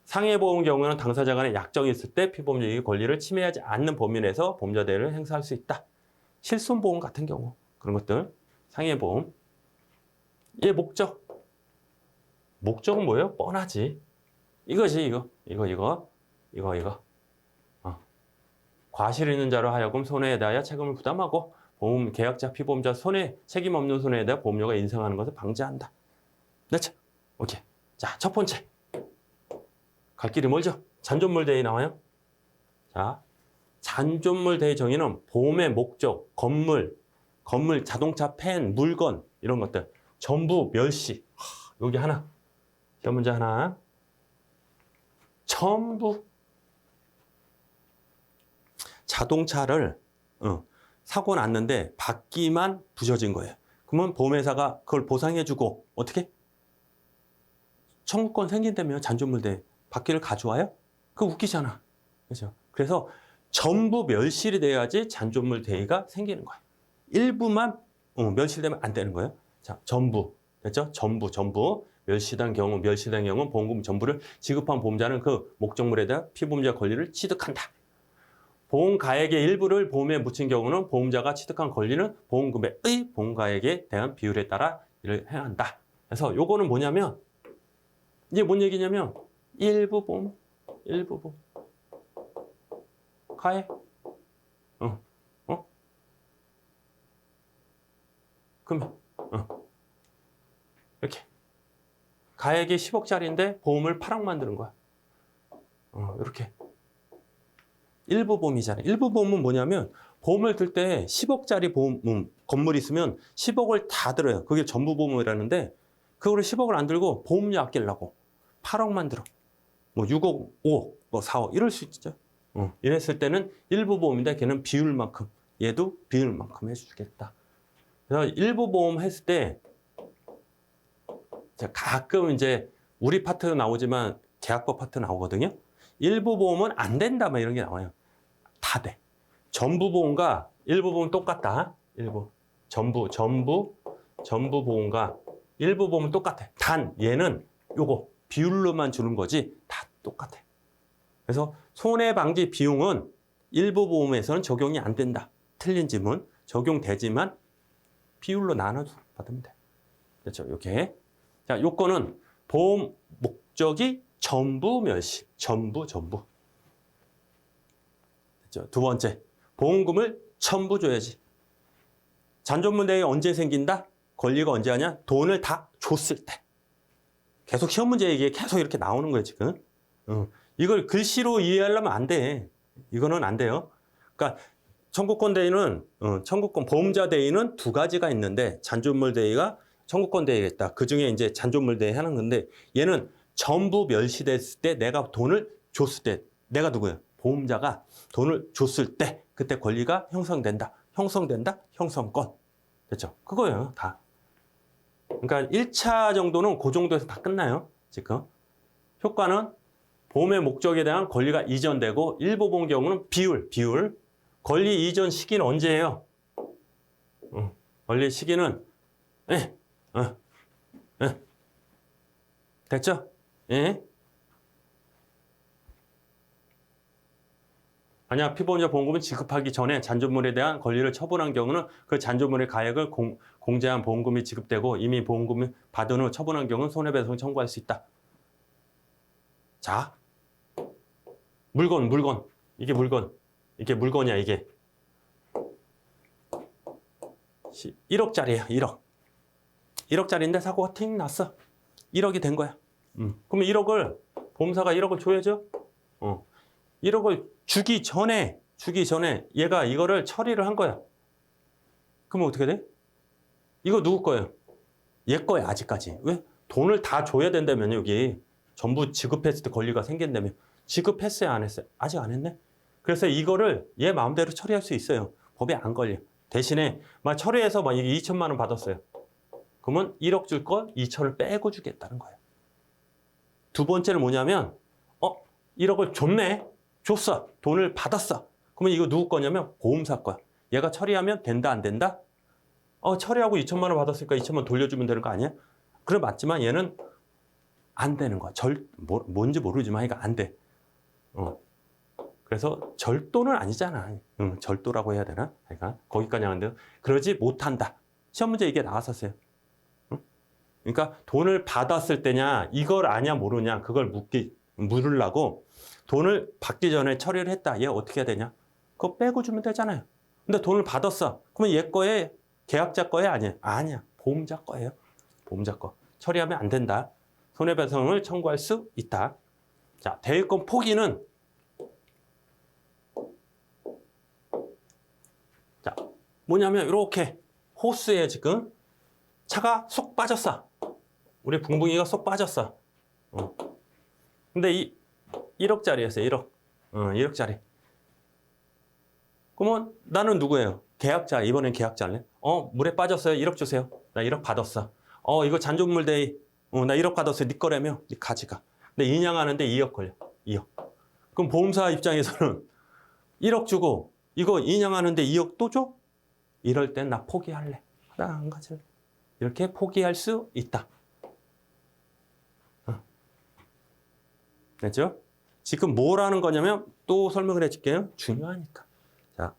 상해보험 경우에는 당사자 간에 약정이 있을 때 피보험자의 권리를 침해하지 않는 범위 내에서 보험자 대위를 행사할 수 있다. 실손보험 같은 경우 그런 것들 상해보험. 얘 목적은 뭐예요? 뻔하지. 이거지 이거. 과실 있는 자로 하여금 손해에 대하여 책임을 부담하고 보험 계약자 피보험자 책임 없는 손해에 대해 보험료가 인상하는 것을 방지한다. 됐죠? 오케이. 자, 첫 번째. 갈 길이 멀죠? 잔존물 대위 나와요? 자, 잔존물 대위 정의는 보험의 목적, 건물, 자동차, 펜, 물건 이런 것들 전부 멸시. 여기 하나. 시험 문제 하나. 전부 자동차를 사고 났는데 바퀴만 부서진 거예요. 그러면 보험회사가 그걸 보상해주고 어떻게? 청구권 생긴다면 잔존물 대위 바퀴를 가져와요? 그거 웃기잖아. 그렇죠? 그래서 전부 멸실이 돼야지 잔존물 대위가 생기는 거예요. 일부만 멸실되면 안 되는 거예요. 자, 전부. 됐죠? 전부. 멸실된 경우 보험금 전부를 지급한 보험자는 그 목적물에 대한 피보험자 권리를 취득한다. 보험가액의 일부를 보험에 묻힌 경우는 보험자가 취득한 권리는 보험금액의 보험가액에 대한 비율에 따라 일을 해야 한다. 그래서 요거는 뭐냐면 이게 뭔 얘기냐면 일부 보험 가액 그러면 이렇게 가액이 10억짜리인데 보험을 8억 만드는 거야. 이렇게 일부 보험이잖아요. 일부 보험은 뭐냐면 보험을 들 때 10억짜리 보험 건물이 있으면 10억을 다 들어요. 그게 전부 보험이라는데 그거를 10억을 안 들고 보험료 아끼려고 8억만 들어. 뭐 6억, 5억, 뭐 4억 이럴 수 있죠. 이랬을 때는 일부 보험인데 걔는 비율만큼, 얘도 비율만큼 해주겠다. 그래서 일부 보험 했을 때 가끔 이제 우리 파트 나오지만 계약법 파트 나오거든요. 일부 보험은 안 된다 막 이런 게 나와요. 다 돼. 전부 보험과 일부 보험 똑같다. 전부 보험과 일부 보험은 똑같아. 단 얘는 요거 비율로만 주는 거지 다 똑같아. 그래서 손해방지 비용은 일부 보험에서는 적용이 안 된다. 틀린 질문 적용되지만 비율로 나눠서 받으면 돼. 그렇죠. 이렇게. 자, 요거는 보험 목적이 전부 멸시. 전부. 그렇죠. 두 번째, 보험금을 전부 줘야지. 잔존물대액이 언제 생긴다? 권리가 언제 하냐? 돈을 다 줬을 때. 계속 시험 문제 얘기에 계속 이렇게 나오는 거예요, 지금. 이걸 글씨로 이해하려면 안 돼. 이거는 안 돼요. 그러니까 청구권 대위는 청구권 보험자 대위는 두 가지가 있는데 잔존물 대위가 청구권 대위가 있다. 그 중에 이제 잔존물 대위 하는 건데 얘는 전부 멸시됐을 때 내가 돈을 줬을 때 내가 누구야? 보험자가 돈을 줬을 때 그때 권리가 형성된다. 형성권. 됐죠? 그거예요, 다. 그러니까 1차 정도는 그 정도에서 다 끝나요, 지금. 효과는 보험의 목적에 대한 권리가 이전되고 일부 보험 경우는 비율. 권리 이전 시기는 언제예요? 권리 시기는 됐죠? 예. 만약 피보험자 보험금을 지급하기 전에 잔존물에 대한 권리를 처분한 경우는 그 잔존물의 가액을 공제한 보험금이 지급되고 이미 보험금을 받은 후 처분한 경우는 손해배상을 청구할 수 있다. 자, 물건. 이게 물건. 이게 물건이야, 이게. 1억짜리예요, 1억. 1억짜리인데 사고가 팅 났어. 1억이 된 거야. 그러면 1억을, 보험사가 1억을 줘야죠? 1억을 주기 전에 얘가 이거를 처리를 한 거야. 그러면 어떻게 돼? 이거 누구 거예요? 얘 거야, 아직까지. 왜? 돈을 다 줘야 된다면 여기. 전부 지급했을 때 권리가 생긴다며. 지급했어요, 안 했어요? 아직 안 했네? 그래서 이거를 얘 마음대로 처리할 수 있어요. 법에 안 걸려. 대신에 막 처리해서 막 이게 2천만 원 받았어요. 그러면 1억 줄 걸 2천을 빼고 주겠다는 거예요. 두 번째는 뭐냐면 1억을 줬어. 돈을 받았어. 그러면 이거 누구 거냐면 보험사 거야. 얘가 처리하면 된다, 안 된다? 처리하고 2천만 원 받았으니까 2천만 원 돌려주면 되는 거 아니야? 그래 맞지만 얘는 안 되는 거야. 뭔지 모르지만 이거 안 돼. 그래서 절도는 아니잖아. 절도라고 해야 되나? 그러니까 거기까지 하는데 그러지 못한다. 시험 문제 이게 나왔었어요. 그러니까 돈을 받았을 때냐, 이걸 아냐 모르냐, 그걸 물으려고 돈을 받기 전에 처리를 했다. 얘 어떻게 해야 되냐? 그거 빼고 주면 되잖아요. 근데 돈을 받았어. 그러면 얘 거에 계약자 거에 아니야. 보험자 거예요. 보험자 거. 처리하면 안 된다. 손해배상을 청구할 수 있다. 자, 대위권 포기는 자, 뭐냐면 이렇게 호스에 지금 차가 쏙 빠졌어. 우리 붕붕이가 쏙 빠졌어. 근데 이 1억짜리였어요. 1억. 1억짜리. 그러면 나는 누구예요? 계약자. 이번엔 계약자네. 물에 빠졌어요. 1억 주세요. 나 1억 받았어. 이거 잔존물 대위. 나 1억 받았어요. 네 거라며. 네 가지가. 근데 인양하는데 2억 걸려. 2억. 그럼 보험사 입장에서는 1억 주고 이거 인양하는데 2억 또 줘? 이럴 땐 나 포기할래. 나 안 가질래. 이렇게 포기할 수 있다. 됐죠? 지금 뭐라는 거냐면 또 설명을 해줄게요. 중요하니까. 자,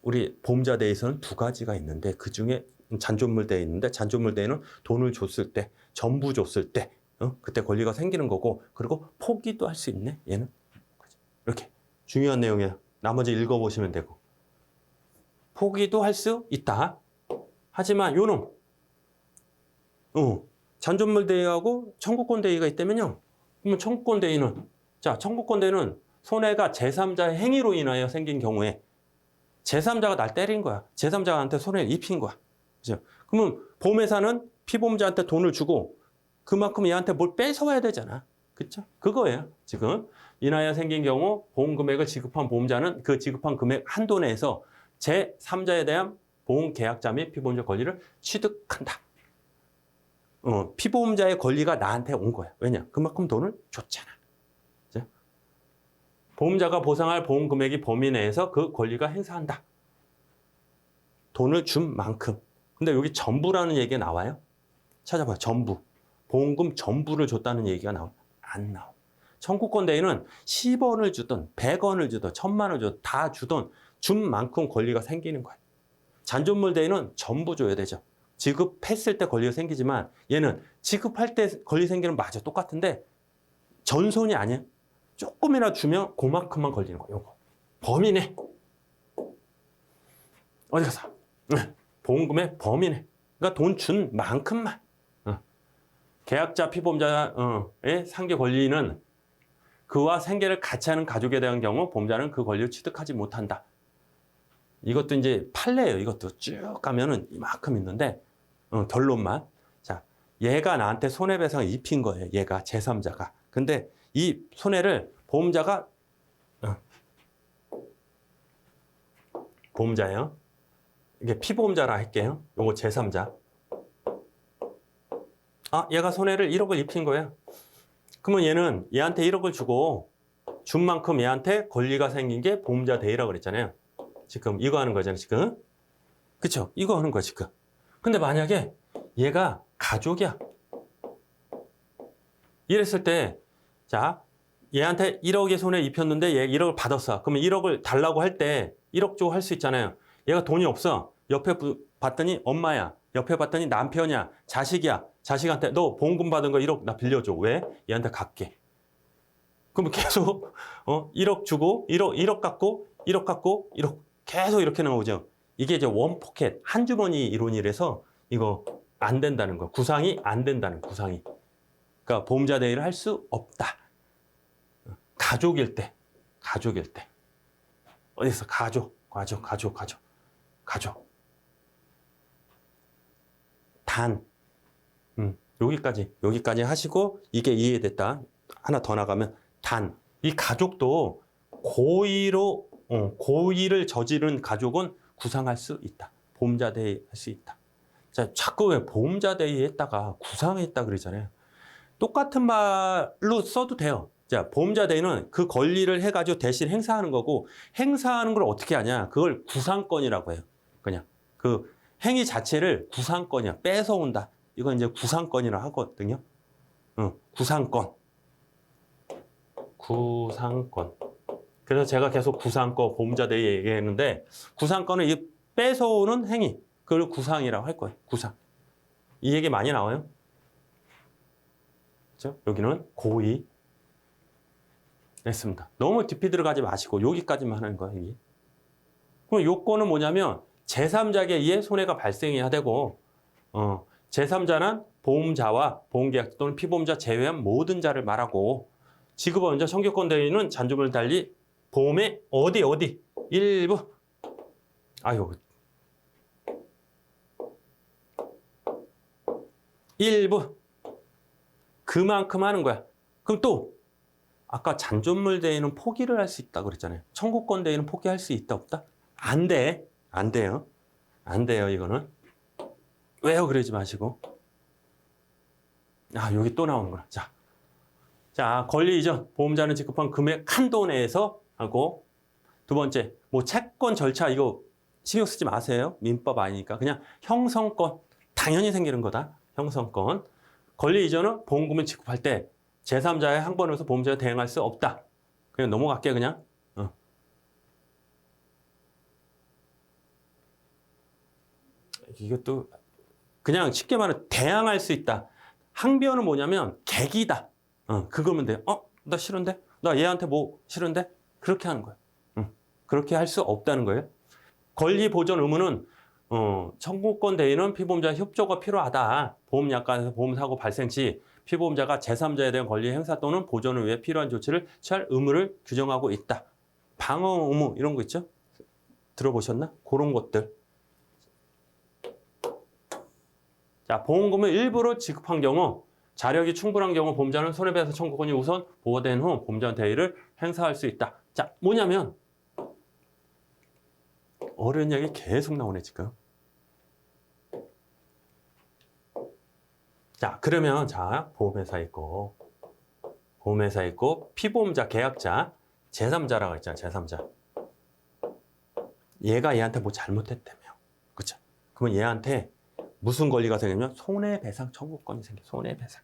우리 보험자 대위에서는 두 가지가 있는데 그 중에 잔존물 대위 있는데 잔존물 대위는 돈을 줬을 때, 전부 줬을 때 그때 권리가 생기는 거고 그리고 포기도 할 수 있네. 얘는 이렇게 중요한 내용이에요. 나머지 읽어보시면 되고 포기도 할 수 있다. 하지만 요놈 잔존물 대위하고 청구권 대위가 있다면요. 그러면 청구권 대위는 청구권 대위는 손해가 제3자의 행위로 인하여 생긴 경우에 제3자가 날 때린 거야. 제3자가 나한테 손해를 입힌 거야. 그죠? 그러면 보험회사는 피보험자한테 돈을 주고 그만큼 얘한테 뭘 뺏어와야 되잖아. 그렇죠? 그거예요. 지금 인하여 생긴 경우 보험 금액을 지급한 보험자는 그 지급한 금액 한도 내에서 제3자에 대한 보험 계약자 및 피보험자 권리를 취득한다. 피보험자의 권리가 나한테 온 거야. 왜냐? 그만큼 돈을 줬잖아. 그죠? 보험자가 보상할 보험 금액이 범위 내에서 그 권리가 행사한다. 돈을 준 만큼. 근데 여기 전부라는 얘기가 나와요? 찾아봐요. 전부. 보험금 전부를 줬다는 얘기가 나와요? 안 나와. 청구권 대위는 10원을 주든 100원을 주든 1000만 원을 주든 다 주든 준 만큼 권리가 생기는 거예요. 잔존물 대위는 전부 줘야 되죠. 지급했을 때 권리가 생기지만 얘는 지급할 때 권리 생기는 맞아 똑같은데 전손이 아니야. 조금이나 주면 그만큼만 걸리는 거야. 요거. 범위네. 어디 가서? 보험금의 범위네. 그러니까 돈 준 만큼만. 계약자 피보험자의 상계 권리는 그와 생계를 같이 하는 가족에 대한 경우 보험자는 그 권리를 취득하지 못한다. 이것도 이제 판례예요. 이것도 쭉 가면은 이만큼 있는데 결론만. 자, 얘가 나한테 손해배상을 입힌 거예요. 얘가 제3자가. 근데 이 손해를 보험자가 보험자예요. 이게 피보험자라 할게요. 요거 제3자. 얘가 손해를 1억을 입힌 거예요. 그러면 얘는 얘한테 1억을 주고 준 만큼 얘한테 권리가 생긴 게 보험자 대위라고 그랬잖아요. 지금 이거 하는 거잖아요, 지금. 그쵸? 이거 하는 거야, 지금. 근데 만약에 얘가 가족이야. 이랬을 때, 자, 얘한테 1억의 손해 입혔는데 얘 1억을 받았어. 그러면 1억을 달라고 할 때 1억 주고 할 수 있잖아요. 얘가 돈이 없어. 옆에 봤더니 엄마야. 옆에 봤더니 남편이야. 자식이야. 자식한테 너 보험금 받은 거 1억 나 빌려줘. 왜? 얘한테 갚게. 그러면 계속 1억 주고 1억 갖고 1억 갖고 1억 계속 이렇게 나오죠. 이게 이제 원포켓 한 주머니 이론이라서 이거 안 된다는 거. 구상이 안 된다는 구상이. 그러니까 보험자 대위를 할 수 없다. 가족일 때. 어디서 가족. 단. 여기까지 하시고 이게 이해됐다. 하나 더 나가면 단. 이 가족도 고의를 저지른 가족은 구상할 수 있다. 보험자 대위 할 수 있다. 자, 자꾸 왜 보험자 대위 했다가 구상했다 그러잖아요. 똑같은 말로 써도 돼요. 자, 보험자 대위는 그 권리를 해가지고 대신 행사하는 거고, 행사하는 걸 어떻게 하냐? 그걸 구상권이라고 해요. 그냥 그 행위 자체를 구상권이야. 뺏어온다. 이건 이제 구상권이라고 하거든요. 구상권. 그래서 제가 계속 구상권, 보험자 대위 얘기했는데, 구상권은 이 뺏어오는 행위, 그걸 구상이라고 할 거예요. 구상. 이 얘기 많이 나와요. 그렇죠? 여기는 고의. 됐습니다. 너무 깊이 들어가지 마시고 여기까지만 하는 거예요. 여기. 그럼 요건은 뭐냐면 제3자에게 의해 손해가 발생해야 되고 제3자는 보험자와 보험계약자 또는 피보험자 제외한 모든 자를 말하고 지급원자 청구권 대위는 잔존을 달리 보험의 어디 일부 일부 그만큼 하는 거야. 그럼 또 아까 잔존물 대위는 포기를 할 수 있다고 그랬잖아요. 청구권 대위는 포기할 수 있다 없다? 안 돼요. 이거는. 왜요? 그러지 마시고. 여기 또 나오는구나. 자, 권리 이전. 보험자는 지급한 금액 한도 내에서 하고 두 번째, 채권 절차 이거 신경 쓰지 마세요. 민법 아니니까. 그냥 형성권. 당연히 생기는 거다. 형성권. 권리 이전은 보험금을 지급할 때 제3자의 항번으로서 보험자가 대행할 수 없다. 그냥 넘어갈게 그냥. 이것도 그냥 쉽게 말하면 대항할 수 있다. 항변은 뭐냐면 객이다. 그거면 돼요. 나 싫은데? 나 얘한테 뭐 싫은데? 그렇게 하는 거야. 그렇게 할 수 없다는 거예요. 권리 보전 의무는 청구권 대위는 피보험자의 협조가 필요하다. 보험약관에서 보험사고 발생 시 피보험자가 제3자에 대한 권리 행사 또는 보전을 위해 필요한 조치를 취할 의무를 규정하고 있다. 방어 의무 이런 거 있죠? 들어보셨나? 그런 것들. 자, 보험금을 일부러 지급한 경우 자력이 충분한 경우 보험자는 손해배상 청구권이 우선 보호된 후 보험자 대위를 행사할 수 있다. 자, 뭐냐면 어려운 얘기 계속 나오네 지금. 자, 그러면 보험회사 있고 피보험자 계약자 제3자라고 했잖아. 제3자. 얘가 얘한테 뭐 잘못했다며. 그쵸? 그러면 얘한테 무슨 권리가 생기냐면 손해배상 청구권이 생겨. 손해배상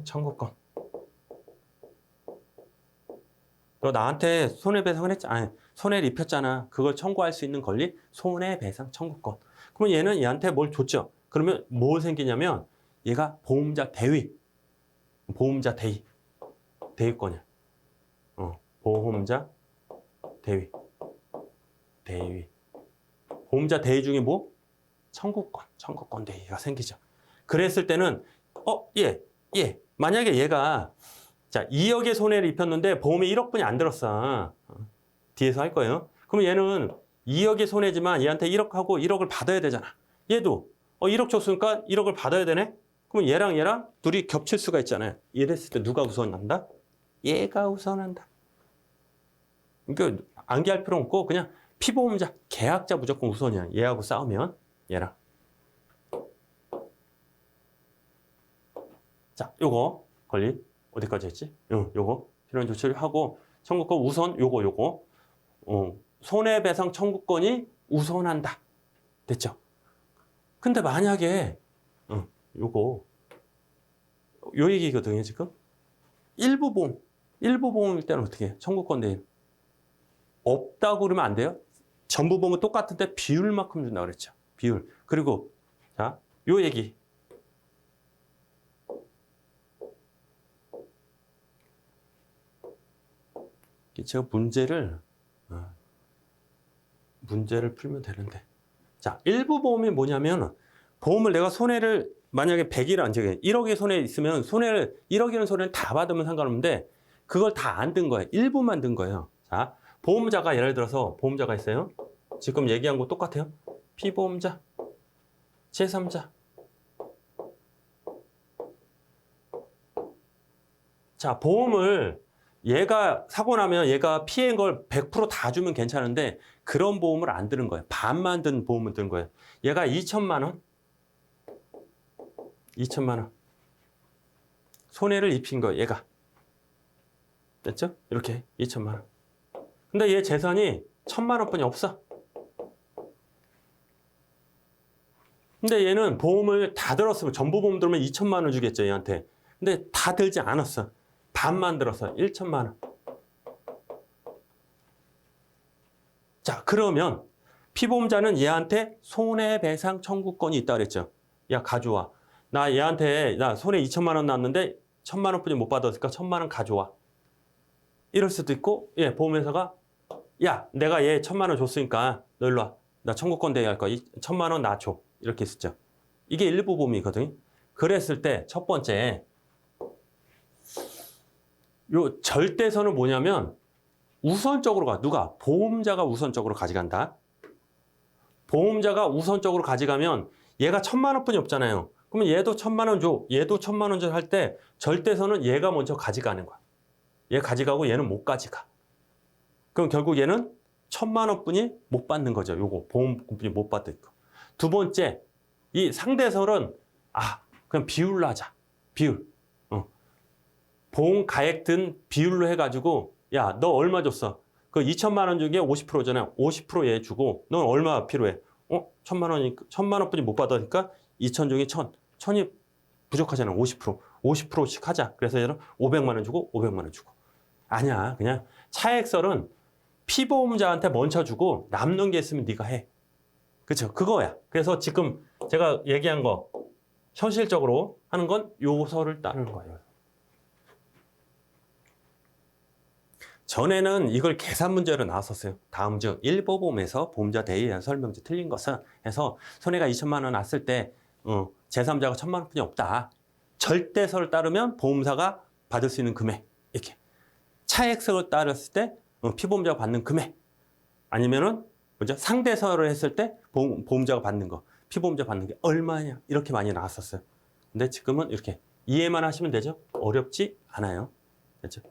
청구권. 너 나한테 손해배상을 했잖아. 아니, 손해를 입혔잖아. 그걸 청구할 수 있는 권리? 손해배상 청구권. 그러면 얘는 얘한테 뭘 줬죠? 그러면 뭐 생기냐면 얘가 보험자 대위. 보험자 대위. 대위권이야. 보험자 대위. 대위. 보험자 대위 중에 뭐? 청구권 대위가 생기죠. 그랬을 때는 만약에 얘가 자 2억의 손해를 입혔는데 보험이 1억분이 안 들었어. 뒤에서 할 거예요. 그럼 얘는 2억의 손해지만 얘한테 1억하고 1억을 받아야 되잖아. 얘도 1억 줬으니까 1억을 받아야 되네. 그럼 얘랑 둘이 겹칠 수가 있잖아요. 이랬을 때 누가 우선한다? 얘가 우선한다. 그러니까 암기할 필요 없고 그냥 피보험자, 계약자 무조건 우선이야. 얘하고 싸우면 얘랑. 자, 요거 권리 어디까지 했지? 요거 필요한 조치를 하고 청구권 우선 요거 손해배상 청구권이 우선한다. 됐죠? 근데 만약에 요거 요 얘기거든요 지금. 일부 보험일 때는 어떻게 해? 청구권 대행 없다고 그러면 안 돼요? 전부 보험은 똑같은데 비율만큼 준다 그랬죠. 비율. 그리고 자, 요 얘기. 제가 문제를 풀면 되는데. 자, 일부 보험이 뭐냐면 보험을 내가 손해를 만약에 100일 안 적에 1억의 손해 있으면 손해를 1억이라는 손해를 다 받으면 상관없는데 그걸 다 안 든 거예요. 일부만 든 거예요. 자, 보험자가 예를 들어서 보험자가 있어요. 지금 얘기한 거 똑같아요. 피보험자, 제3자. 자, 보험을 얘가 사고 나면 얘가 피해인 걸 100% 다 주면 괜찮은데 그런 보험을 안 드는 거예요. 반만 든 보험을 드는 거예요. 얘가 2천만 원. 손해를 입힌 거예요, 얘가. 됐죠? 이렇게 2천만 원. 근데 얘 재산이 1,000만 원뿐이 없어. 근데 얘는 보험을 다 들었으면 전부 보험 들으면 2천만 원 주겠죠, 얘한테. 근데 다 들지 않았어. 반만 들었어. 1천만 원. 자, 그러면 피보험자는 얘한테 손해배상 청구권이 있다 그랬죠. 야, 가져와. 나 얘한테 나 손해 2천만 원 났는데 1,000만 원뿐이 못 받았으니까 1,000만 원 가져와. 이럴 수도 있고, 보험회사가 야, 내가 얘 1,000만 원 줬으니까 너 일로 와. 나 청구권 대행할 거야. 1,000만 원 나 줘. 이렇게 했었죠. 이게 일부 보험이거든요. 그랬을 때 첫 번째 요 절대선은 뭐냐면 우선적으로 가. 누가? 보험자가 우선적으로 가져간다. 보험자가 우선적으로 가져가면 얘가 1,000만 원뿐이 없잖아요. 그러면 얘도 1,000만 원 줘. 얘도 1,000만 원 줘 할 때 절대선은 얘가 먼저 가져가는 거야. 얘 가져가고 얘는 못 가져가. 그럼 결국 얘는 1,000만 원뿐이 못 받는 거죠. 요거 보험금뿐이 못 받을 거. 두 번째, 이 상대설은 그냥 비율로 하자. 비율. 보험 가액 든 비율로 해가지고 야, 너 얼마 줬어? 그 2천만 원 중에 50%잖아. 50% 얘 주고 넌 얼마 필요해? 1,000만 원뿐이 못 받으니까 2천 중에 1,000이 부족하잖아. 50%씩 하자. 그래서 얘는 500만 원 주고 500만 원 주고. 아니야. 그냥 차액설은 피보험자한테 먼저 주고 남는 게 있으면 네가 해. 그렇죠? 그거야. 그래서 지금 제가 얘기한 거 현실적으로 하는 건 요서를 따르는 거예요. 전에는 이걸 계산 문제로 나왔었어요. 다음 중 일보험에서 보험자 대위에 대한 설명지 틀린 것은 해서 손해가 2천만 원 났을 때 제3자가 1,000만 원뿐이 없다. 절대설을 따르면 보험사가 받을 수 있는 금액 이렇게. 차액설을 따랐을 때 피보험자가 받는 금액 아니면은 상대설을 했을 때 보험자가 받는 거 피보험자 받는 게 얼마냐 이렇게 많이 나왔었어요. 근데 지금은 이렇게 이해만 하시면 되죠. 어렵지 않아요. 됐죠?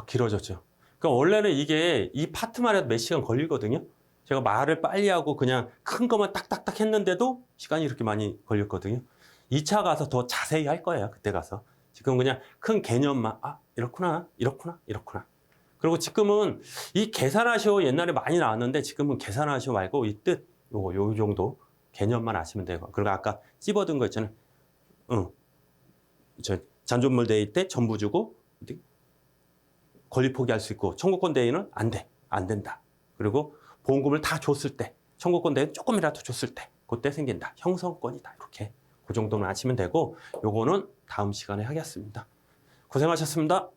길어졌죠. 그러니까 원래는 이게 이 파트만 해도 몇 시간 걸리거든요. 제가 말을 빨리 하고 그냥 큰 것만 딱딱딱 했는데도 시간이 이렇게 많이 걸렸거든요. 2차 가서 더 자세히 할 거예요. 그때 가서. 지금 그냥 큰 개념만 이렇구나. 그리고 지금은 이 계산하시오 옛날에 많이 나왔는데 지금은 계산하시오 말고 이 뜻 요 정도 개념만 아시면 돼요. 그리고 아까 찝어둔 거 있잖아요. 잔존물 대위 때 전부 주고 권리 포기할 수 있고 청구권 대행은 안 돼. 안 된다. 그리고 보험금을 다 줬을 때 청구권 대행 조금이라도 줬을 때 그때 생긴다. 형성권이다. 이렇게 그 정도는 아시면 되고 요거는 다음 시간에 하겠습니다. 고생하셨습니다.